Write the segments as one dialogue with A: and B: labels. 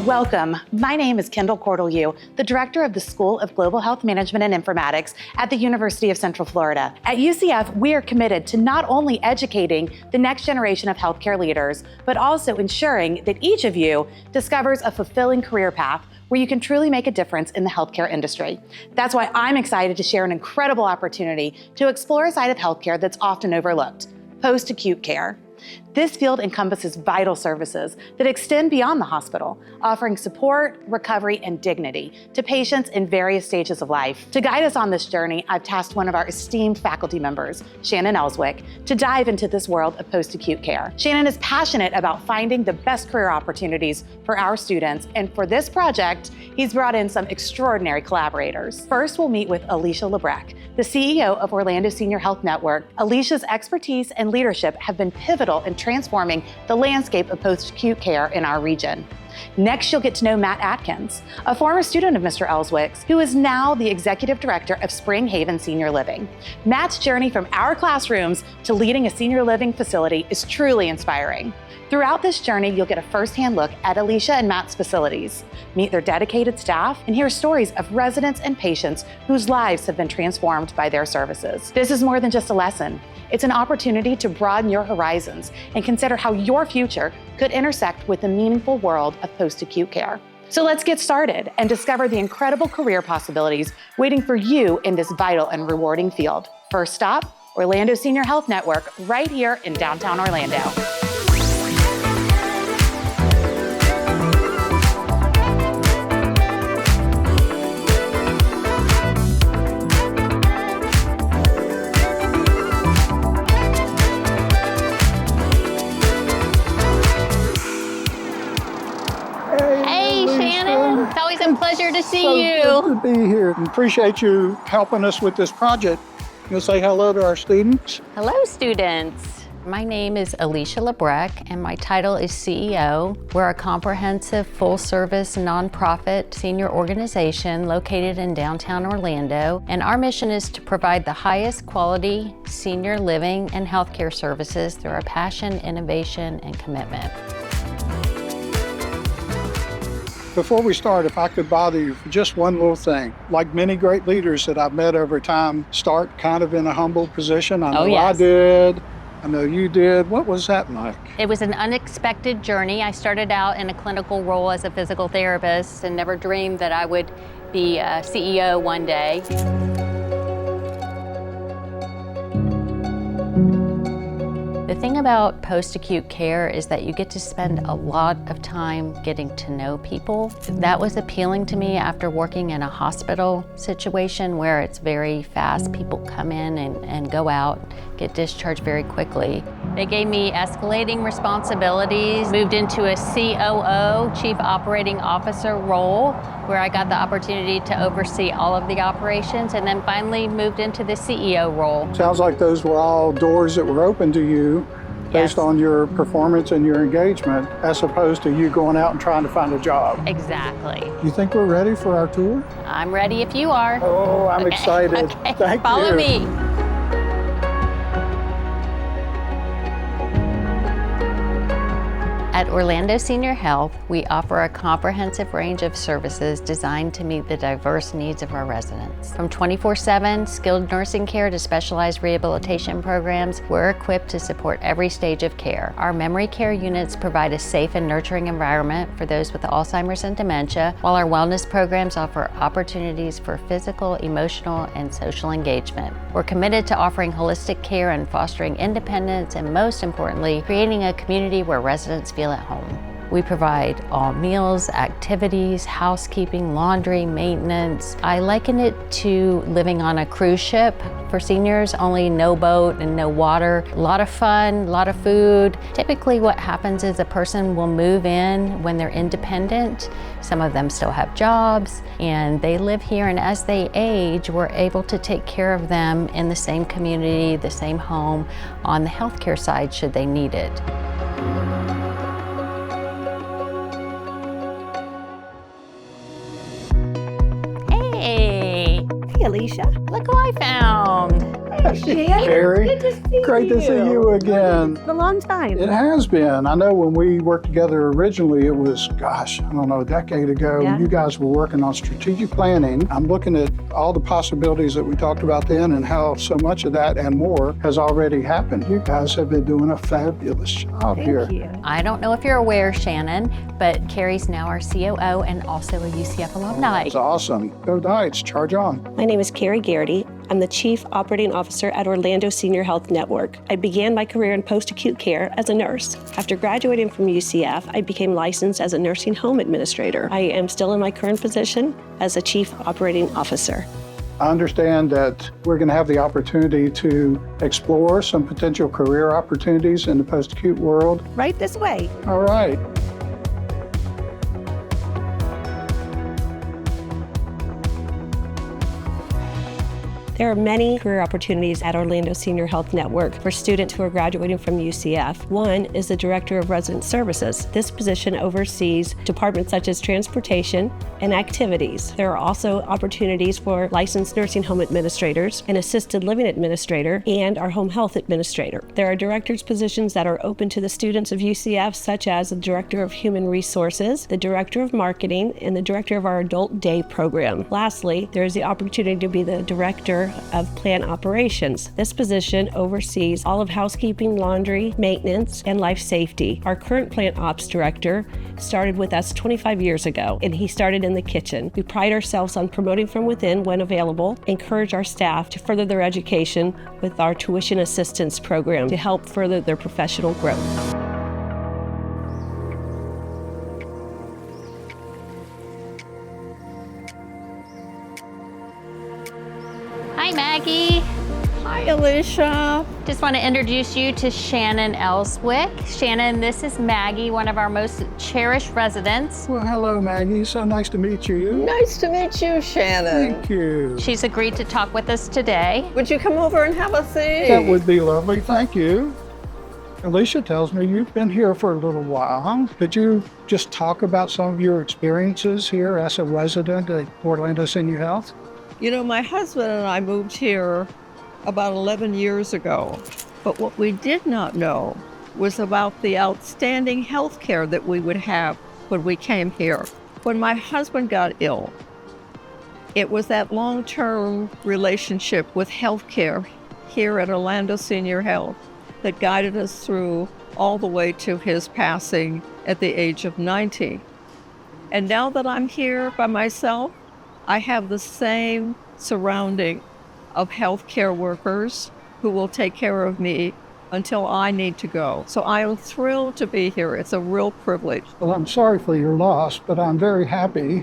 A: Welcome. My name is Kendall Cordelew, the Director of the School of Global Health Management and Informatics at the University of Central Florida. At UCF, we are committed to not only educating the next generation of healthcare leaders, but also ensuring that each of you discovers a fulfilling career path where you can truly make a difference in the healthcare industry. That's why I'm excited to share an incredible opportunity to explore a side of healthcare that's often overlooked: post-acute care. This field encompasses vital services that extend beyond the hospital, offering support, recovery, and dignity to patients in various stages of life. To guide us on this journey, I've tasked one of our esteemed faculty members, Shannon Elswick, to dive into this world of post-acute care. Shannon is passionate about finding the best career opportunities for our students, and for this project, he's brought in some extraordinary collaborators. First, we'll meet with Alicia Lebrecht, the CEO of Orlando Senior Health Network. Alicia's expertise and leadership have been pivotal in transforming the landscape of post-acute care in our region. Next, you'll get to know Matt Atkins, a former student of Mr. Elswick's, who is now the Executive Director of Spring Haven Senior Living. Matt's journey from our classrooms to leading a senior living facility is truly inspiring. Throughout this journey, you'll get a firsthand look at Alicia and Matt's facilities, meet their dedicated staff, and hear stories of residents and patients whose lives have been transformed by their services. This is more than just a lesson. It's an opportunity to broaden your horizons and consider how your future could intersect with the meaningful world of post-acute care. So let's get started and discover the incredible career possibilities waiting for you in this vital and rewarding field. First stop, Orlando Senior Health Network, right here in downtown Orlando.
B: It's always a pleasure to see you.
C: Good to be here, and appreciate you helping us with this project. You'll say hello to our students.
B: Hello, students. My name is Alicia Lebrecht, and my title is CEO. We're a comprehensive, full-service, nonprofit senior organization located in downtown Orlando, and our mission is to provide the highest quality senior living and healthcare services through our passion, innovation, and commitment.
C: Before we start, if I could bother you for just one little thing. Like many great leaders that I've met over time, start kind of in a humble position. I know I did. I know you did. What was that like?
B: It was an unexpected journey. I started out in a clinical role as a physical therapist and never dreamed that I would be a CEO one day. The thing about post-acute care is that you get to spend a lot of time getting to know people. That was appealing to me after working in a hospital situation where it's very fast. People come in and go out, get discharged very quickly. They gave me escalating responsibilities, moved into a COO, Chief Operating Officer role, where I got the opportunity to oversee all of the operations, and then finally moved into the CEO role.
C: Sounds like those were all doors that were open to you based on your performance and your engagement, as opposed to you going out and trying to find a job.
B: Exactly.
C: You think we're ready for our tour?
B: I'm ready if you are.
C: Oh, I'm excited.
B: Okay.
C: Thank you.
B: Follow me. At Orlando Senior Health, we offer a comprehensive range of services designed to meet the diverse needs of our residents. From 24/7 skilled nursing care to specialized rehabilitation programs, we're equipped to support every stage of care. Our memory care units provide a safe and nurturing environment for those with Alzheimer's and dementia, while our wellness programs offer opportunities for physical, emotional, and social engagement. We're committed to offering holistic care and fostering independence, and most importantly, creating a community where residents feel at home. We provide all meals, activities, housekeeping, laundry, maintenance. I liken it to living on a cruise ship for seniors, only no boat and no water. A lot of fun, a lot of food. Typically what happens is a person will move in when they're independent. Some of them still have jobs and they live here, and as they age, we're able to take care of them in the same community, the same home, on the healthcare side should they need it.
D: Hey, Alicia.
B: Look who I found.
D: Shannon.
C: Carrie,
D: Good to see
C: great to see you again.
D: A long time.
C: It has been. I know when we worked together originally, it was, gosh, I don't know, a decade ago.
D: Yeah.
C: You guys were working on strategic planning. I'm looking at all the possibilities that we talked about then and how so much of that and more has already happened. You guys have been doing a fabulous job here.
D: Thank you.
B: I don't know if you're aware, Shannon, but Carrie's now our COO and also a UCF alumni.
C: It's awesome. Go Knights, charge on.
E: My name is Carrie Garrity. I'm the Chief Operating Officer at Orlando Senior Health Network. I began my career in post-acute care as a nurse. After graduating from UCF, I became licensed as a nursing home administrator. I am still in my current position as a Chief Operating Officer.
C: I understand that we're going to have the opportunity to explore some potential career opportunities in the post-acute world.
D: Right this way.
C: All right.
E: There are many career opportunities at Orlando Senior Health Network for students who are graduating from UCF. One is the Director of Resident Services. This position oversees departments such as transportation and activities. There are also opportunities for licensed nursing home administrators, an assisted living administrator, and our home health administrator. There are directors positions that are open to the students of UCF, such as the Director of Human Resources, the Director of Marketing, and the Director of our Adult Day program. Lastly, there is the opportunity to be the Director of Plant Operations. This position oversees all of housekeeping, laundry, maintenance, and life safety. Our current Plant Ops Director started with us 25 years ago, and he started in the kitchen. We pride ourselves on promoting from within when available, encourage our staff to further their education with our tuition assistance program to help further their professional growth.
B: Hi, Maggie.
D: Hi, Alicia.
B: Just want to introduce you to Shannon Elswick. Shannon, this is Maggie, one of our most cherished residents.
C: Well, hello, Maggie. So nice to meet you.
F: Nice to meet you, Shannon.
C: Thank you.
B: She's agreed to talk with us today.
F: Would you come over and have a seat?
C: That would be lovely. Thank you. Alicia tells me you've been here for a little while, huh? Could you just talk about some of your experiences here as a resident at Orlando Senior Health?
F: You know, my husband and I moved here about 11 years ago, but what we did not know was about the outstanding health care that we would have when we came here. When my husband got ill, it was that long-term relationship with health care here at Orlando Senior Health that guided us through all the way to his passing at the age of 90. And now that I'm here by myself, I have the same surrounding of healthcare workers who will take care of me until I need to go. So I am thrilled to be here. It's a real privilege.
C: Well, I'm sorry for your loss, but I'm very happy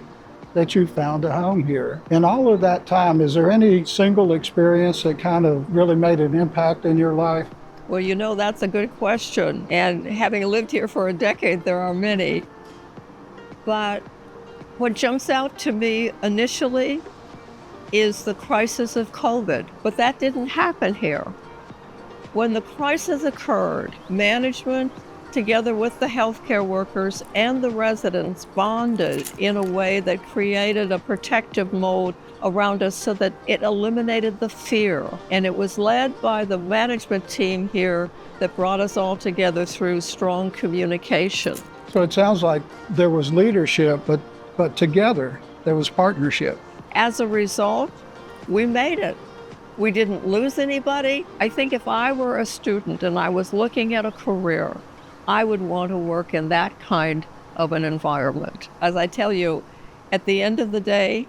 C: that you found a home here. In all of that time, is there any single experience that kind of really made an impact in your life?
F: Well, you know, that's a good question. And having lived here for a decade, there are many. But what jumps out to me initially is the crisis of COVID, but that didn't happen here. When the crisis occurred, management, together with the healthcare workers and the residents, bonded in a way that created a protective mode around us so that it eliminated the fear. And it was led by the management team here that brought us all together through strong communication.
C: So it sounds like there was leadership, but together there was partnership.
F: As a result, we made it. We didn't lose anybody. I think if I were a student and I was looking at a career, I would want to work in that kind of an environment. As I tell you, at the end of the day,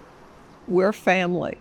F: we're family.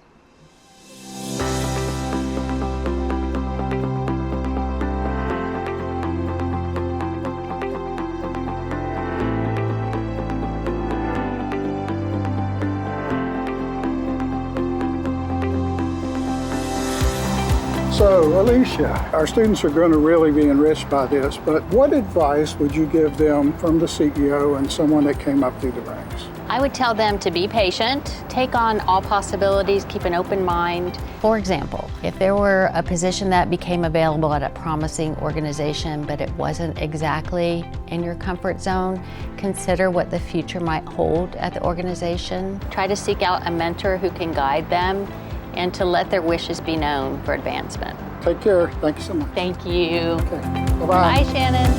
C: So, Alicia, our students are going to really be enriched by this, but what advice would you give them from the CEO and someone that came up through the ranks?
B: I would tell them to be patient, take on all possibilities, keep an open mind. For example, if there were a position that became available at a promising organization, but it wasn't exactly in your comfort zone, consider what the future might hold at the organization. Try to seek out a mentor who can guide them and to let their wishes be known for advancement.
C: Take care. Thank you so much.
B: Thank you.
C: Okay. Bye-bye.
B: Bye, Shannon.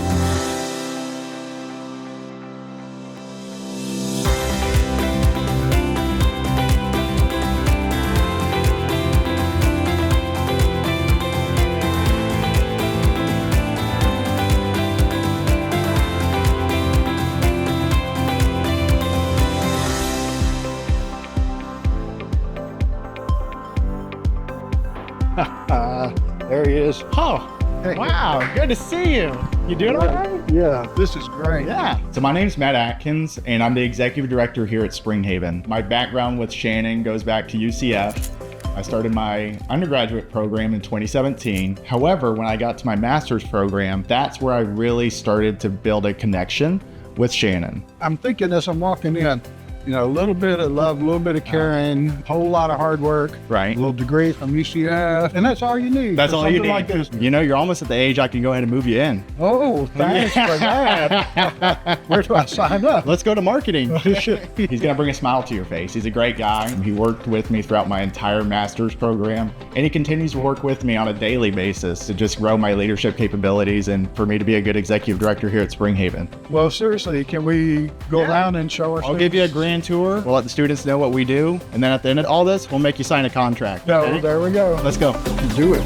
C: There he is.
G: Oh,
C: Hey.
G: wow. Good to see you. You doing all right?
C: Yeah, this is great.
G: Yeah.
H: So my name's Matt Atkins, and I'm the executive director here at Springhaven. My background with Shannon goes back to UCF. I started my undergraduate program in 2017. However, when I got to my master's program, that's where I really started to build a connection with Shannon.
C: I'm thinking as I'm walking in, you know, a little bit of love, a little bit of caring, a whole lot of hard work,
H: Right.
C: a little degree from UCF, and that's all you need.
H: That's
C: for
H: all you
C: something
H: need.
C: Like this.
H: You know, you're almost at the age I can go ahead and move you in.
C: Oh, thanks for that. Where do I sign up?
H: Let's go to marketing. He's gonna bring a smile to your face. He's a great guy. He worked with me throughout my entire master's program, and he continues to work with me on a daily basis to just grow my leadership capabilities and for me to be a good executive director here at Springhaven.
C: Well, seriously, can we go around and show us?
H: I'll give you a grand tour. We'll let the students know what we do, and then at the end of all this, we'll make you sign a contract.
C: No,
H: Okay?
C: there we go.
H: Let's go.
C: Do it.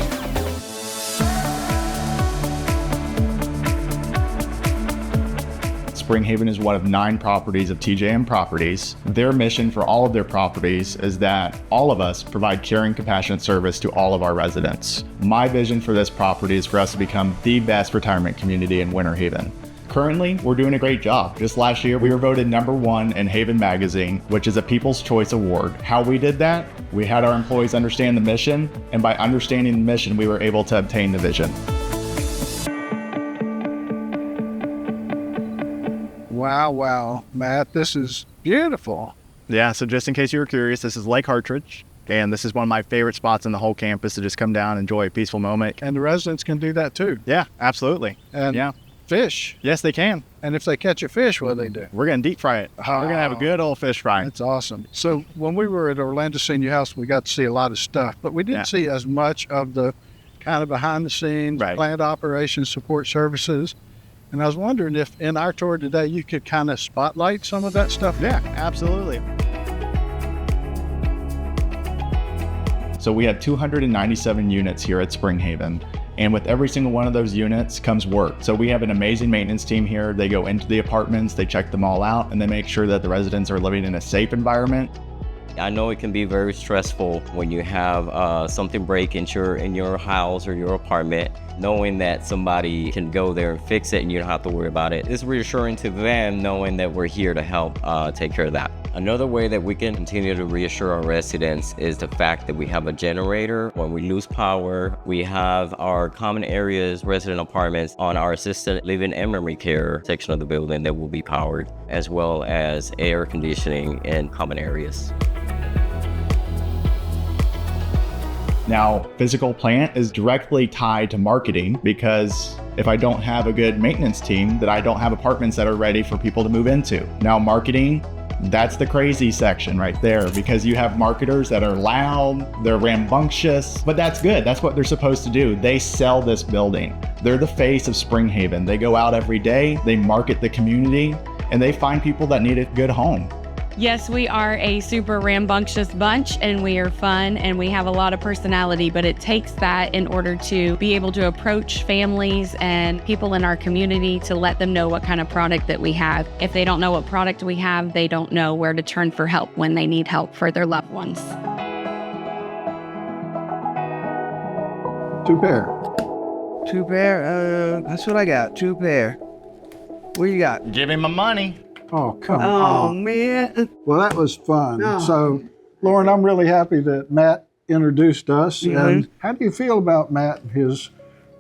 H: Springhaven is one of 9 properties of TJM Properties. Their mission for all of their properties is that all of us provide caring, compassionate service to all of our residents. My vision for this property is for us to become the best retirement community in Winter Haven. Currently, we're doing a great job. Just last year, we were voted #1 in Haven Magazine, which is a People's Choice Award. How we did that? We had our employees understand the mission, and by understanding the mission, we were able to obtain the vision.
C: Wow, wow, Matt, this is beautiful.
H: Yeah, so just in case you were curious, this is Lake Hartridge, and this is one of my favorite spots in the whole campus to just come down and enjoy a peaceful moment.
C: And the residents can do that too.
H: Yeah, absolutely.
C: And
H: Yeah.
C: fish.
H: Yes, they can.
C: And if they catch a fish, what do they do?
H: We're going to deep fry it. We're going to have a good old fish fry.
C: That's awesome. So when we were at Orlando Senior House, we got to see a lot of stuff, but we didn't see as much of the kind of behind the scenes,
H: Right.
C: plant operations, support services. And I was wondering if in our tour today, you could kind of spotlight some of that stuff.
H: Yeah, absolutely. So we have 297 units here at Springhaven. And with every single one of those units comes work. So we have an amazing maintenance team here. They go into the apartments, they check them all out, and they make sure that the residents are living in a safe environment.
I: I know it can be very stressful when you have something break in your house or your apartment, knowing that somebody can go there and fix it and you don't have to worry about it. It's reassuring to them knowing that we're here to help take care of that. Another way that we can continue to reassure our residents is the fact that we have a generator. When we lose power, we have our common areas, resident apartments on our assisted living and memory care section of the building that will be powered, as well as air conditioning in common areas.
H: Now, physical plant is directly tied to marketing because if I don't have a good maintenance team, then I don't have apartments that are ready for people to move into. Now, marketing, that's the crazy section right there because you have marketers that are loud, they're rambunctious, but that's good. That's what they're supposed to do. They sell this building. They're the face of Springhaven. They go out every day, they market the community, and they find people that need a good home.
J: Yes, we are a super rambunctious bunch and we are fun and we have a lot of personality, but it takes that in order to be able to approach families and people in our community to let them know what kind of product that we have. If they don't know what product we have, they don't know where to turn for help when they need help for their loved ones.
C: 2 pair.
K: 2 pair? That's what I got. 2 pair. What you got?
H: Give him my money.
C: Oh, come
K: Oh,
C: on.
K: man.
C: Well, that was fun.
K: Oh.
C: So, Lauren, I'm really happy that Matt introduced us.
K: Mhm.
C: And how do you feel about Matt and his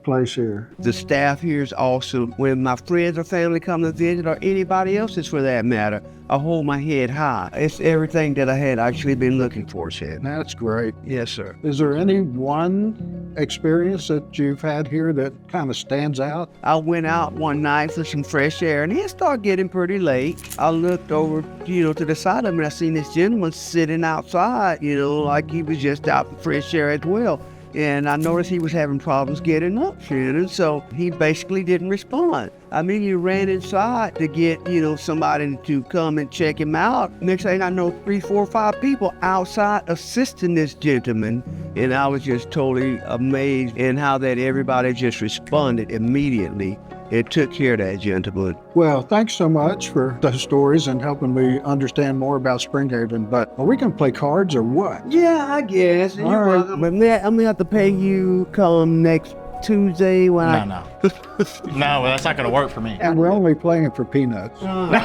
C: place here?
K: The staff here is awesome. When my friends or family come to visit, or anybody else's for that matter, I hold my head high. It's everything that I had actually been looking for, Shannon.
C: That's great.
K: Yes, sir.
C: Is there any one experience that you've had here that kind of stands out?
K: I went out one night for some fresh air, and it started getting pretty late. I looked over, to the side of me, and I seen this gentleman sitting outside, like he was just out for fresh air as well. And I noticed he was having problems getting up, Shannon, so he basically didn't respond. I mean, he ran inside to get, somebody to come and check him out. Next thing I know, 3, 4, 5 people outside assisting this gentleman. And I was just totally amazed in how that everybody just responded immediately. It took care of that gentleman.
C: Well, thanks so much for those stories and helping me understand more about Springhaven. But are we going to play cards or what?
K: Yeah, I guess.
C: All right.
K: But I'm going to have to pay you come next Tuesday when
G: No, no, well, that's not going to work for me.
C: And we're only playing for peanuts.
K: Why?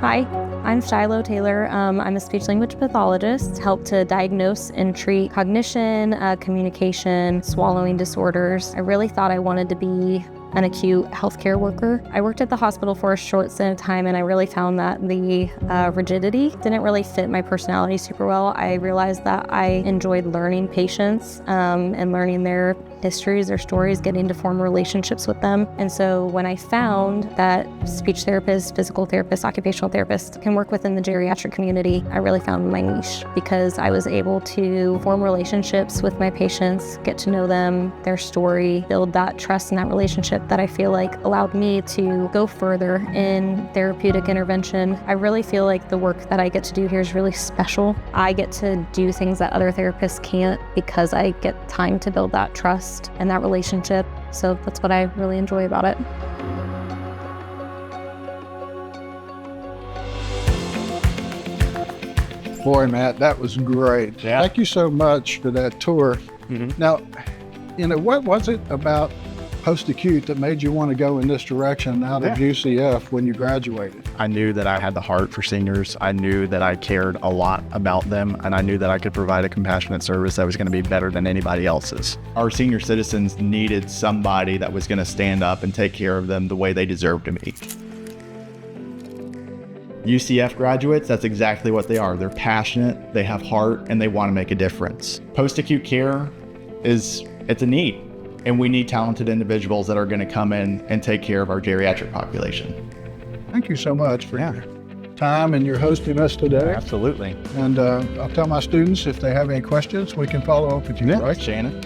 L: Hi, I'm Shiloh Taylor. I'm a speech-language pathologist, help to diagnose and treat cognition, communication, swallowing disorders. I really thought I wanted to be an acute healthcare worker. I worked at the hospital for a short stint of time, and I really found that the rigidity didn't really fit my personality super well. I realized that I enjoyed learning patients and learning their histories, their stories, getting to form relationships with them. And so when I found that speech therapists, physical therapists, occupational therapists can work within the geriatric community, I really found my niche because I was able to form relationships with my patients, get to know them, their story, build that trust and that relationship that I feel like allowed me to go further in therapeutic intervention. I really feel like the work that I get to do here is really special. I get to do things that other therapists can't because I get time to build that trust and that relationship. So that's what I really enjoy about it.
C: Boy, Matt, that was great.
G: Yeah.
C: Thank you so much for that tour. Now, what was it about Post-Acute that made you want to go in this direction out of UCF when you graduated?
H: I knew that I had the heart for seniors. I knew that I cared a lot about them, and I knew that I could provide a compassionate service that was going to be better than anybody else's. Our senior citizens needed somebody that was going to stand up and take care of them the way they deserved to be. UCF graduates, that's exactly what they are. They're passionate, they have heart, and they want to make a difference. Post-acute care it's a need. And we need talented individuals that are going to come in and take care of our geriatric population.
C: Thank you so much for your time and your hosting us today.
H: Absolutely.
C: And I'll tell my students if they have any questions, we can follow up with you, right?
H: Shannon.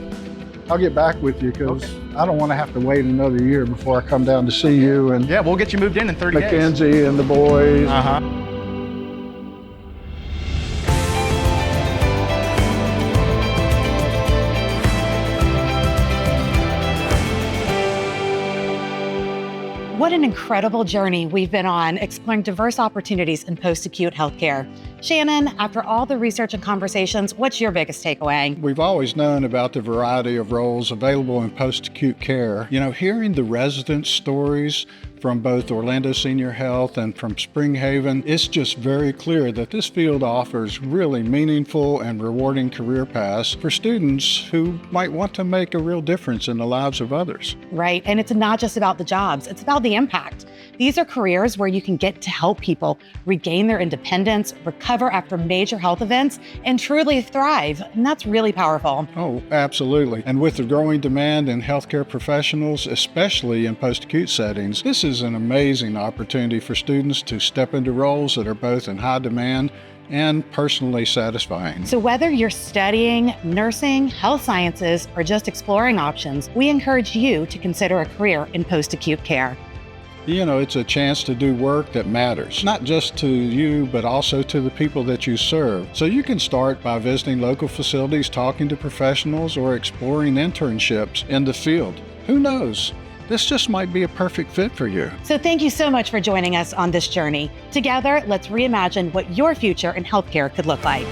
C: I'll get back with you because I don't want to have to wait another year before I come down to see you. And
H: yeah, we'll get you moved in 30 days.
C: Mackenzie and the boys.
A: What an incredible journey we've been on exploring diverse opportunities in post-acute healthcare. Shannon, after all the research and conversations, what's your biggest takeaway?
C: We've always known about the variety of roles available in post-acute care. Hearing the residents' stories from both Orlando Senior Health and from Springhaven, it's just very clear that this field offers really meaningful and rewarding career paths for students who might want to make a real difference in the lives of others.
A: Right, and it's not just about the jobs, it's about the impact. These are careers where you can get to help people regain their independence, recover after major health events, and truly thrive. And that's really powerful.
C: Oh, absolutely. And with the growing demand in healthcare professionals, especially in post-acute settings, this is an amazing opportunity for students to step into roles that are both in high demand and personally satisfying.
A: So whether you're studying, nursing, health sciences, or just exploring options, we encourage you to consider a career in post-acute care.
C: It's a chance to do work that matters, not just to you, but also to the people that you serve. So you can start by visiting local facilities, talking to professionals, or exploring internships in the field. Who knows? This just might be a perfect fit for you.
A: So thank you so much for joining us on this journey. Together, let's reimagine what your future in healthcare could look like.